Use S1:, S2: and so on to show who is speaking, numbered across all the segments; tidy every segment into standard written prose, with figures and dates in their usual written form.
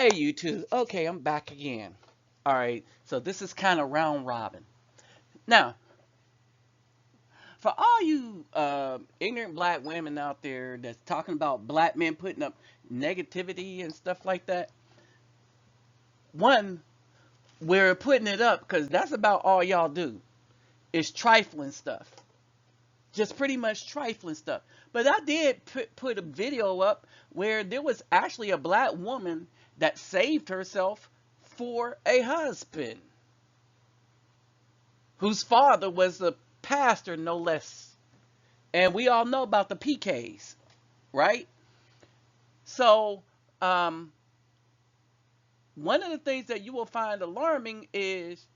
S1: Hey, you two. Okay, I'm back again. All right, so this is kind of round robin. Now, for all you ignorant black women out there that's talking about black men putting up negativity and stuff like that, one, we're putting it up because that's about all y'all do is trifling stuff. Just pretty much trifling stuff. But I did put a video up where there was actually a black woman that saved herself for a husband whose father was a pastor, no less. And we all know about the PKs, right? So, um, one of the things that you will find alarming is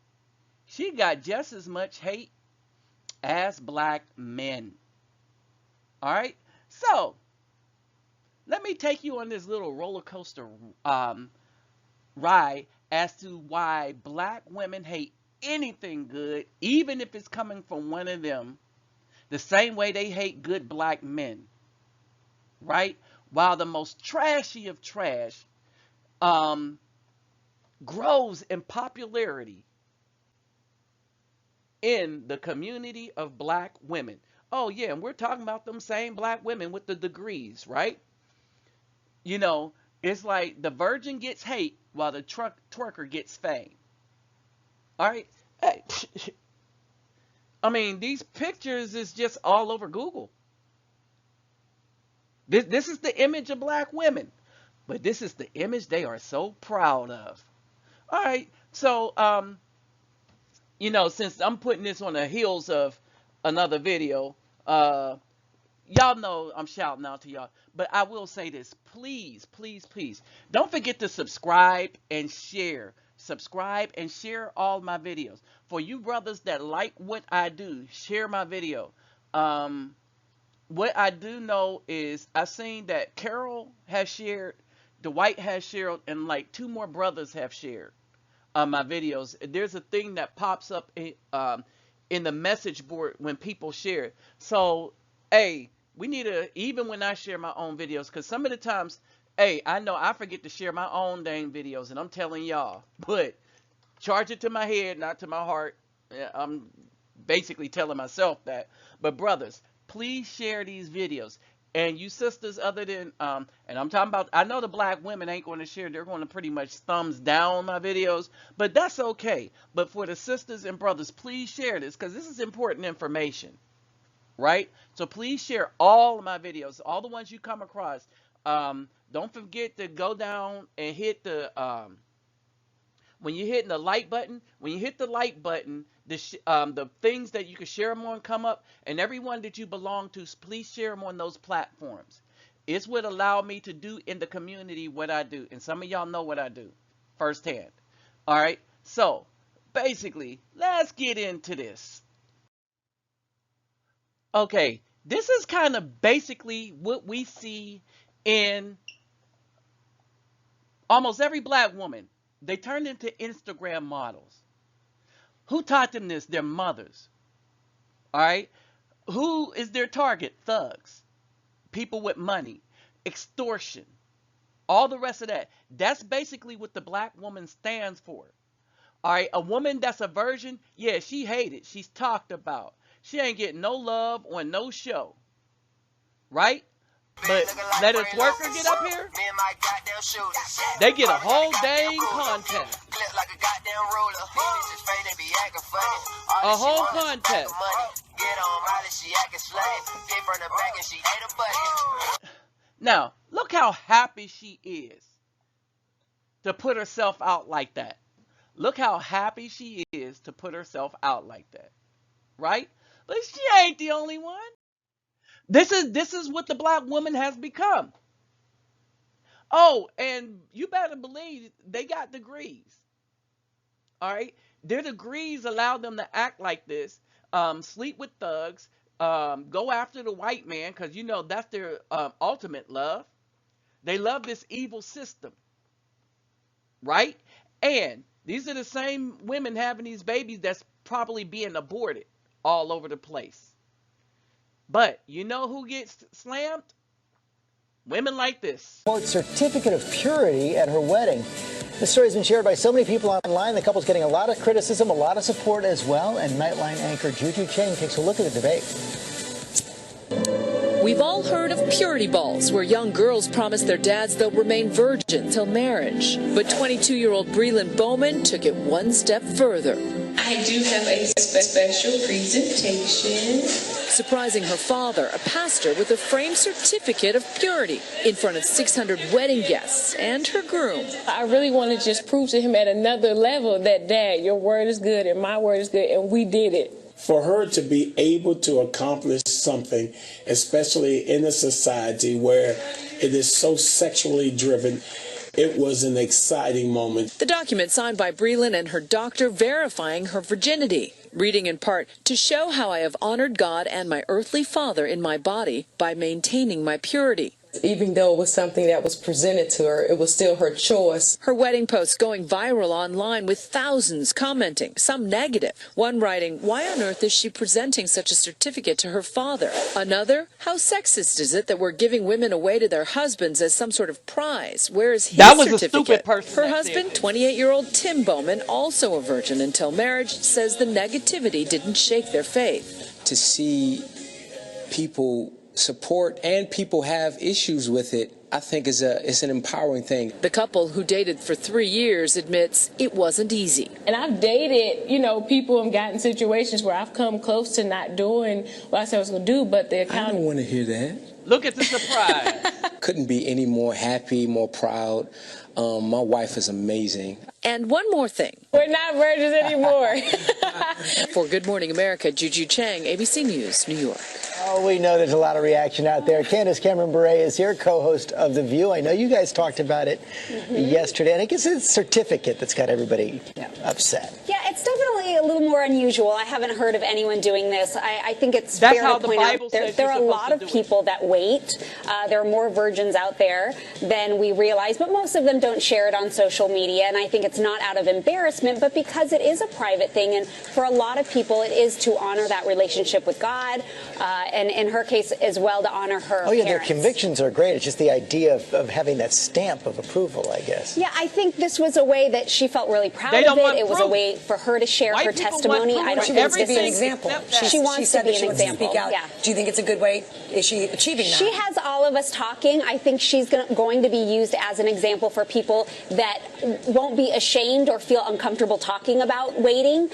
S1: she got just as much hate as black men. All right? So, let me take you on this little roller coaster um, ride as to why black women hate anything good, even if it's coming from one of them, the same way they hate good black men, right? While the most trashy of trash um, grows in popularity in the community of black women. Oh, yeah, and we're talking about them same black women with the degrees, right? You know, it's like the virgin gets hate while the twerker gets fame. All right? Hey, I mean, these pictures is just all over Google. This is the image of black women, but this is the image they are so proud of. All right, so since I'm putting this on the heels of another video, uh, y'all know I'm shouting out to y'all, but I will say this: please, please, please, don't forget to subscribe and share. Subscribe and share all my videos. For you brothers that like what I do, share my video. Um, what I do know is I've seen that Carol has shared, Dwight has shared, and like two more brothers have shared my videos. There's a thing that pops up in the message board when people share it. So, hey, we need to, even when I share my own videos, because some of the times, hey, I know I forget to share my own dang videos, and I'm telling y'all, but charge it to my head, not to my heart. Yeah, I'm basically telling myself that. But brothers, please share these videos. And you sisters, other than and I'm talking about, I know the black women ain't going to share. They're going to pretty much thumbs down my videos, but that's okay. But for the sisters and brothers, please share this because this is important information, right? So please share all of my videos, all the ones you come across. Don't forget to go down and hit the when you're hitting the like button, when you hit the like button, the things that you can share them on come up, and everyone that you belong to, please share them on those platforms. It's what allow me to do in the community what I do, and some of y'all know what I do firsthand. All right, so basically, let's get into this. Okay, this is kind of basically what we see in almost every black woman. They turned into Instagram models. Who taught them this? Their mothers. All right. Who is their target? Thugs, people with money, extortion, all the rest of that. That's basically what the black woman stands for. All right. A woman that's a virgin, yeah, she hated. She's talked about. She ain't getting no love on no show. Right? But let a twerker get up here, they get a whole dang contest. A whole contest. Now, look how happy she is to put herself out like that. Look how happy she is to put herself out like that. Right? But she ain't the only one. This is what the black woman has become. Oh, and you better believe they got degrees. All right, their degrees allow them to act like this, sleep with thugs, go after the white man because that's their ultimate love. They love this evil system, right? And these are the same women having these babies that's probably being aborted all over the place. But you know who gets slammed? Women like this.
S2: Quote, certificate of purity at her wedding. This story has been shared by so many people online. The couple's getting a lot of criticism, a lot of support as well. And Nightline anchor Juju Chang takes a look at the debate.
S3: We've all heard of purity balls, where young girls promise their dads they'll remain virgin till marriage. But 22-year-old Breland Bowman took it one step further.
S4: I do have a special presentation.
S3: Surprising her father, a pastor, with a framed certificate of purity in front of 600 wedding guests and her groom.
S4: I really want to just prove to him at another level that, Dad, your word is good and my word is good, and we did it.
S5: For her to be able to accomplish something, especially in a society where it is so sexually driven, it was an exciting moment.
S3: The document signed by Breland and her doctor verifying her virginity, reading in part, to show how I have honored God and my earthly father in my body by maintaining my purity.
S4: Even though it was something that was presented to her, it was still her choice.
S3: Her wedding post going viral online with thousands commenting, some negative. One writing, why on earth is she presenting such a certificate to her father? Another, how sexist is it that we're giving women away to their husbands as some sort of prize? Where is his
S1: That was
S3: certificate?
S1: a stupid person.
S3: Her husband, 28-year-old Tim Bowman, also a virgin until marriage, says the negativity didn't shake their faith.
S6: To see people support and people have issues with it, I think it's an empowering thing.
S3: The couple, who dated for 3 years, admits it wasn't easy.
S4: And I've dated, people and gotten situations where I've come close to not doing what I said I was going to do, but the
S6: I
S4: account.
S6: don't want to hear that.
S1: Look at the surprise.
S6: Couldn't be any more happy, more proud. My wife is amazing.
S3: And one more thing.
S4: We're not virgins anymore.
S3: For Good Morning America, Juju Chang, ABC News, New York.
S2: Oh, we know there's a lot of reaction out there. Candace Cameron Bure is here, co-host of The View. I know you guys talked about it yesterday, and I guess it's a certificate that's got everybody upset.
S7: Yeah, it's definitely a little more unusual. I haven't heard of anyone doing this. I think it's
S1: That's
S7: fair
S1: how
S7: to
S1: the
S7: point
S1: Bible
S7: out
S1: says
S7: there
S1: you're
S7: are a lot
S1: supposed
S7: of
S1: to do it.
S7: people that wait. There are more virgins out there than we realize, but most of them don't share it on social media, and I think it's not out of embarrassment, but because it is a private thing, and for a lot of people, it is to honor that relationship with God, and in her case as well, to honor her
S2: Oh, yeah,
S7: parents.
S2: their convictions are great. It's just the idea of having that stamp of approval, I guess.
S7: Yeah, I think this was a way that she felt really proud
S1: They
S7: of
S1: don't
S7: it.
S1: want
S7: It was a
S1: proof.
S7: way for her to share
S1: White
S7: her
S1: people want
S7: testimony.
S1: proof
S7: I don't
S1: for
S7: think
S8: wants to be an
S1: everything
S8: example.
S1: except that.
S7: She wants
S8: said
S7: to be
S8: that she
S7: an
S8: wants to
S7: example.
S8: speak out.
S7: Yeah.
S8: Do you think it's a good way? Is she achieving that?
S7: She has all of us talking. I think she's going to be used as an example for people that won't be ashamed or feel uncomfortable talking about waiting.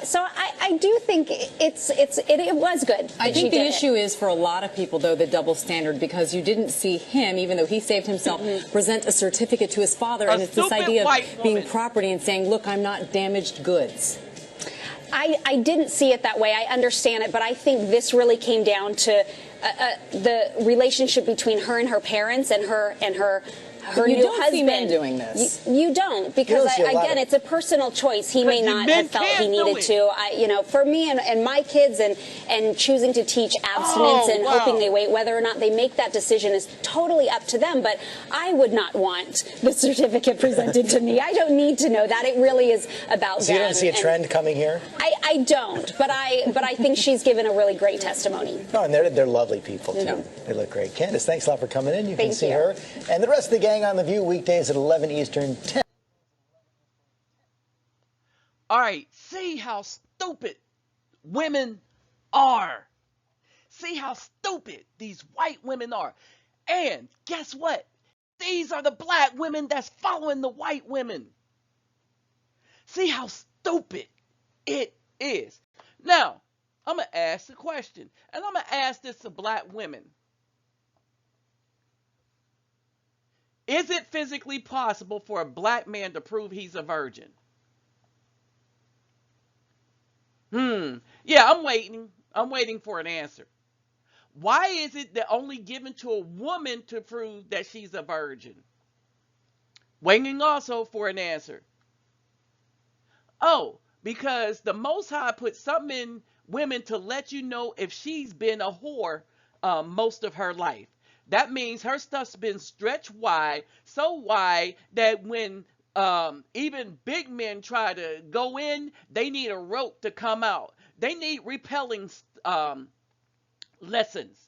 S7: So I do think it was good.
S9: I
S7: that she
S9: think the
S7: did
S9: issue
S7: it.
S9: is for a lot of people, though, the double standard, because you didn't see him, even though he saved himself, present a certificate to his father. And it's this
S1: stupid
S9: idea
S1: white
S9: of being
S1: woman.
S9: property and saying, look, I'm not damaged goods.
S7: I didn't see it that way. I understand it, but I think this really came down to the relationship between her and her parents and her
S9: You
S7: new
S9: don't
S7: husband.
S9: see men doing this.
S7: You don't, because
S2: You don't see a lot
S7: again,
S2: of-
S7: it's a personal choice. He may
S1: But
S7: not
S1: men
S7: have felt he
S1: can do
S7: needed
S1: it.
S7: to. For me and my kids, and choosing to teach abstinence and
S1: wow.
S7: hoping they wait, whether or not they make that decision is totally up to them. But I would not want the certificate presented to me. I don't need to know that. It really is about
S2: So
S7: them.
S2: you don't see a
S7: And
S2: trend coming here?
S7: I don't, but I think she's given a really great testimony.
S2: No, and they're lovely people, too. They look great. Candace, thanks a lot for coming in. You can
S7: Thank
S2: see
S7: you.
S2: her and the rest of the gang on The View weekdays at 11 Eastern, 10.
S1: All right, see how stupid women are. See how stupid these white women are. And guess what? These are the black women that's following the white women. See how stupid it is. Now, I'm going to ask the question, and I'm going to ask this to black women. Is it physically possible for a black man to prove he's a virgin? Yeah, I'm waiting. I'm waiting for an answer. Why is it that only given to a woman to prove that she's a virgin? Waiting also for an answer. Oh, because the Most High put something in women to let you know if she's been a whore most of her life. That means her stuff's been stretched wide, so wide that when even big men try to go in, they need a rope to come out. They need repelling lessons.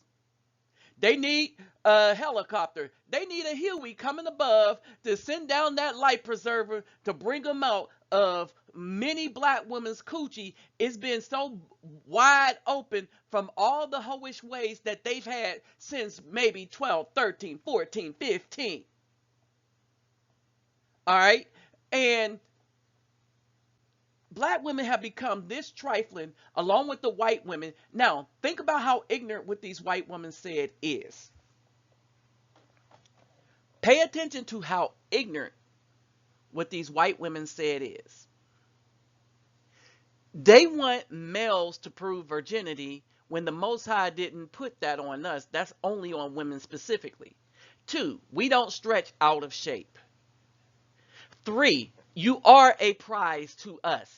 S1: They need a helicopter. They need a Huey coming above to send down that life preserver to bring them out of many black women's coochie. It's been so wide open from all the hoish ways that they've had since maybe 12, 13, 14, 15. All right? And black women have become this trifling along with the white women. Now, think about how ignorant what these white women said is. Pay attention to how ignorant what these white women said is. They want males to prove virginity when the Most High didn't put that on us. That's only on women specifically. 2, we don't stretch out of shape. 3, you are a prize to us.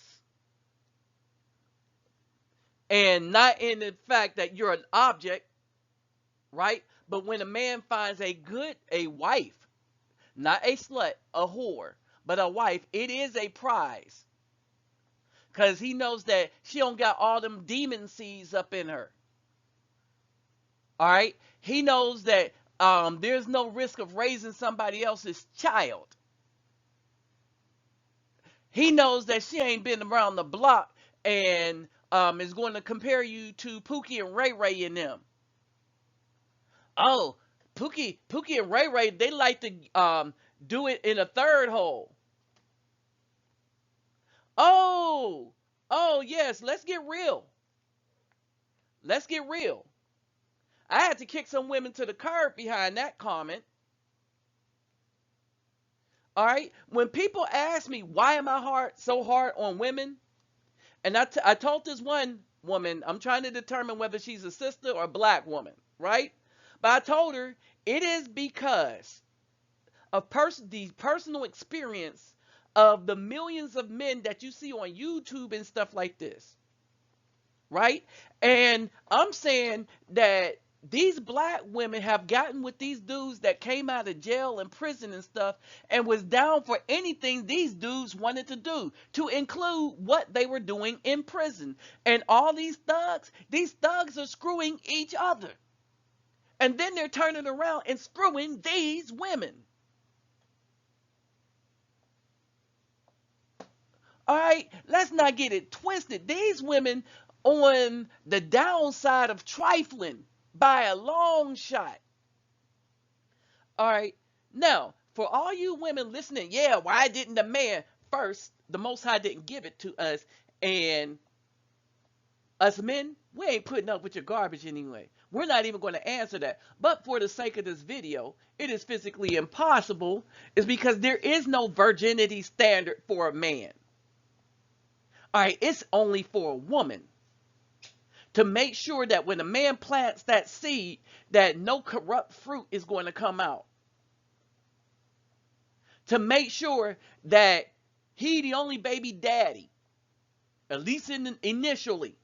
S1: And not in the fact that you're an object, right? But when a man finds a wife, not a slut, a whore, but a wife, it is a prize. Because he knows that she don't got all them demon seeds up in her. All right? He knows that there's no risk of raising somebody else's child. He knows that she ain't been around the block and is going to compare you to Pookie and Ray Ray and them. Oh, Pookie and Ray Ray, they like to do it in a third hole. Oh, yes, let's get real. Let's get real. I had to kick some women to the curb behind that comment. All right? When people ask me, why am I so hard on women? And I told this one woman, I'm trying to determine whether she's a sister or a black woman, right? But I told her, it is because of the personal experience of the millions of men that you see on YouTube and stuff like this, right? And I'm saying that these black women have gotten with these dudes that came out of jail and prison and stuff and was down for anything these dudes wanted to do, to include what they were doing in prison. And all these thugs are screwing each other. And then they're turning around and screwing these women. All right, let's not get it twisted. These women on the downside of trifling by a long shot. All right, now, for all you women listening, yeah, why didn't the man first? The Most High didn't give it to us, and us men, we ain't putting up with your garbage anyway. We're not even going to answer that. But for the sake of this video, it is physically impossible, is because there is no virginity standard for a man. All right, it's only for a woman. To make sure that when a man plants that seed, that no corrupt fruit is going to come out. To make sure that he the only baby daddy, at least initially.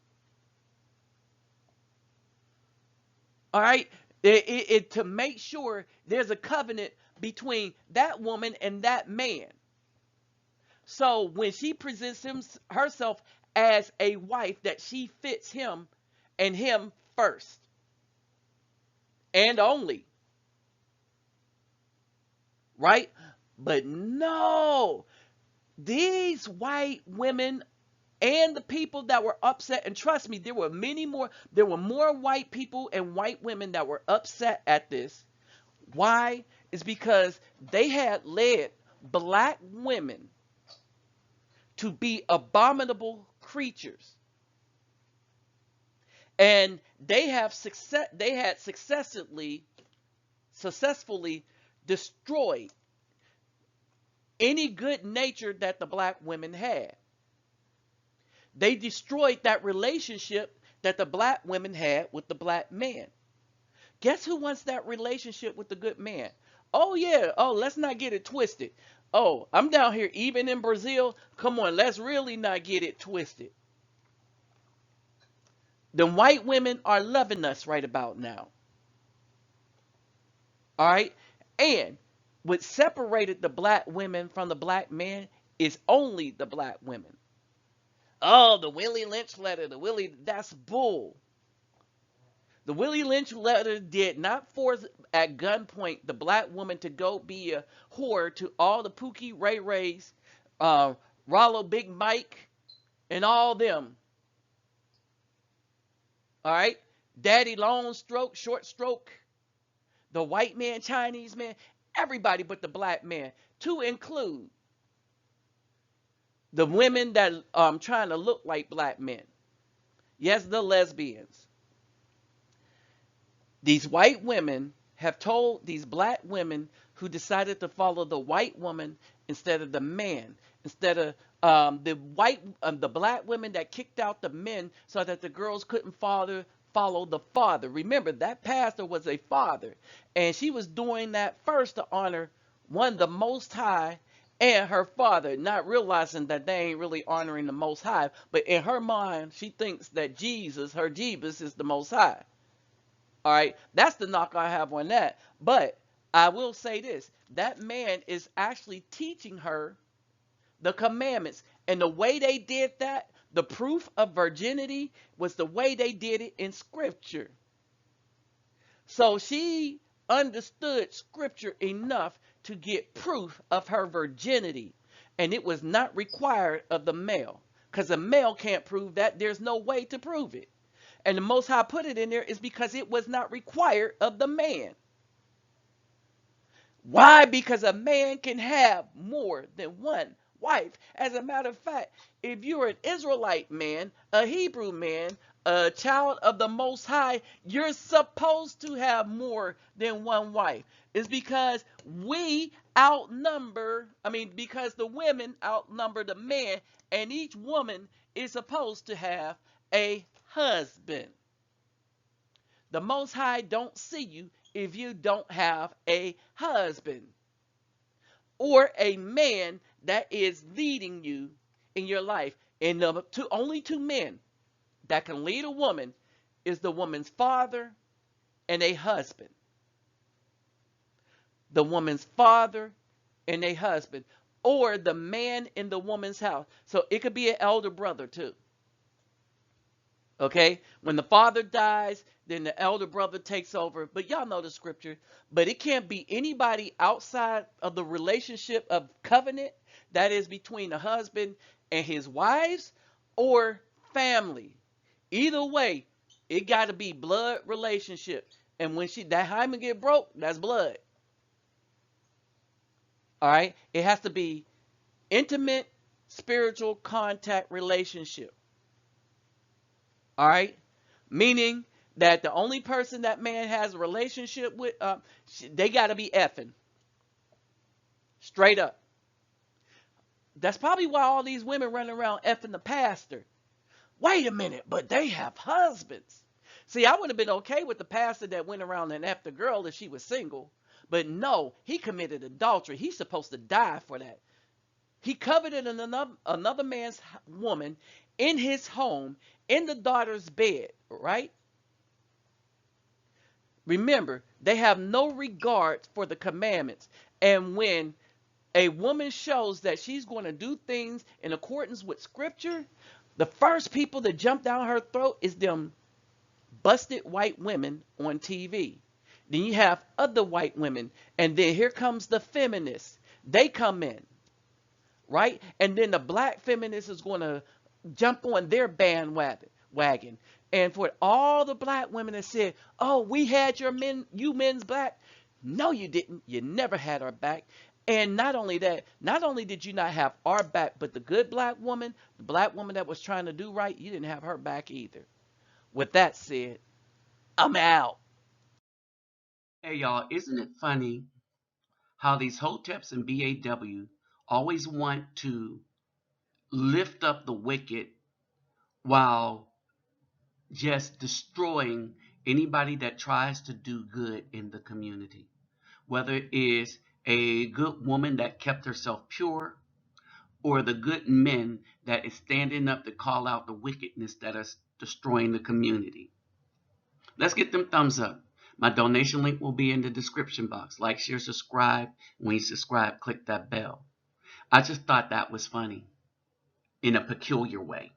S1: All right, to make sure there's a covenant between that woman and that man. So when she presents herself as a wife, that she fits him and him first and only. Right? But no, these white women and the people that were upset, and trust me, there were more white people and white women that were upset at this. Why? It's because they had led black women to be abominable creatures. And they had successfully destroyed any good nature that the black women had. They destroyed that relationship that the black women had with the black man. Guess who wants that relationship with the good man? Oh yeah, let's not get it twisted. Oh, I'm down here even in Brazil. Come on, let's really not get it twisted. The white women are loving us right about now. All right? And what separated the black women from the black men is only the black women. Oh, the Willie Lynch letter, that's bull. The Willie Lynch letter did not force at gunpoint the black woman to go be a whore to all the Pookie Ray Rays, Rollo Big Mike, and all them. All right? Daddy Long Stroke, Short Stroke, the white man, Chinese man, everybody but the black man, to include the women that trying to look like black men. Yes, the lesbians. These white women have told these black women who decided to follow the white woman instead of the man, instead of the black women that kicked out the men so that the girls couldn't follow the father. Remember, that pastor was a father, and she was doing that first to honor one, the Most High, and her father, not realizing that they ain't really honoring the Most High, but in her mind, she thinks that Jesus, her Jeebus, is the Most High. All right, that's the knock I have on that. But I will say this, that man is actually teaching her the commandments. And the way they did that, the proof of virginity, was the way they did it in scripture. So she understood scripture enough to get proof of her virginity. And it was not required of the male, because the male can't prove that. There's no way to prove it. And the Most High put it in there is because it was not required of the man. Why? Because a man can have more than one wife. As a matter of fact, if you're an Israelite man, a Hebrew man, a child of the Most High, you're supposed to have more than one wife. It's because because the women outnumber the men, and each woman is supposed to have a husband. The Most High don't see you if you don't have a husband or a man that is leading you in your life. And only two men that can lead a woman is the woman's father and a husband. The woman's father and a husband, or the man in the woman's house. So it could be an elder brother too. Okay, when the father dies, then the elder brother takes over. But y'all know the scripture. But it can't be anybody outside of the relationship of covenant that is between the husband and his wives or family. Either way, it got to be blood relationship. And when that hymen get broke, that's blood. All right, it has to be intimate spiritual contact relationship. All right, meaning that the only person that man has a relationship with, they got to be effing. Straight up. That's probably why all these women running around effing the pastor. Wait a minute, but they have husbands. See, I would have been okay with the pastor that went around and effed the girl if she was single. But no, he committed adultery. He's supposed to die for that. He coveted another man's woman in his home, in the daughter's bed, right? Remember, they have no regard for the commandments. And when a woman shows that she's going to do things in accordance with scripture, the first people that jump down her throat is them busted white women on TV. Then you have other white women. And then here comes the feminists. They come in. Right? And then the black feminist is going to jump on their bandwagon. And for all the black women that said, oh, we had you men's back. No, you didn't. You never had our back. And not only that, not only did you not have our back, but the good black woman, the black woman that was trying to do right, you didn't have her back either. With that said, I'm out. Hey, y'all, isn't it funny how these hoteps and BAW always want to lift up the wicked while just destroying anybody that tries to do good in the community? Whether it is a good woman that kept herself pure or the good men that is standing up to call out the wickedness that is destroying the community. Let's get them thumbs up. My donation link will be in the description box. Like, share, subscribe. When you subscribe, click that bell. I just thought that was funny in a peculiar way.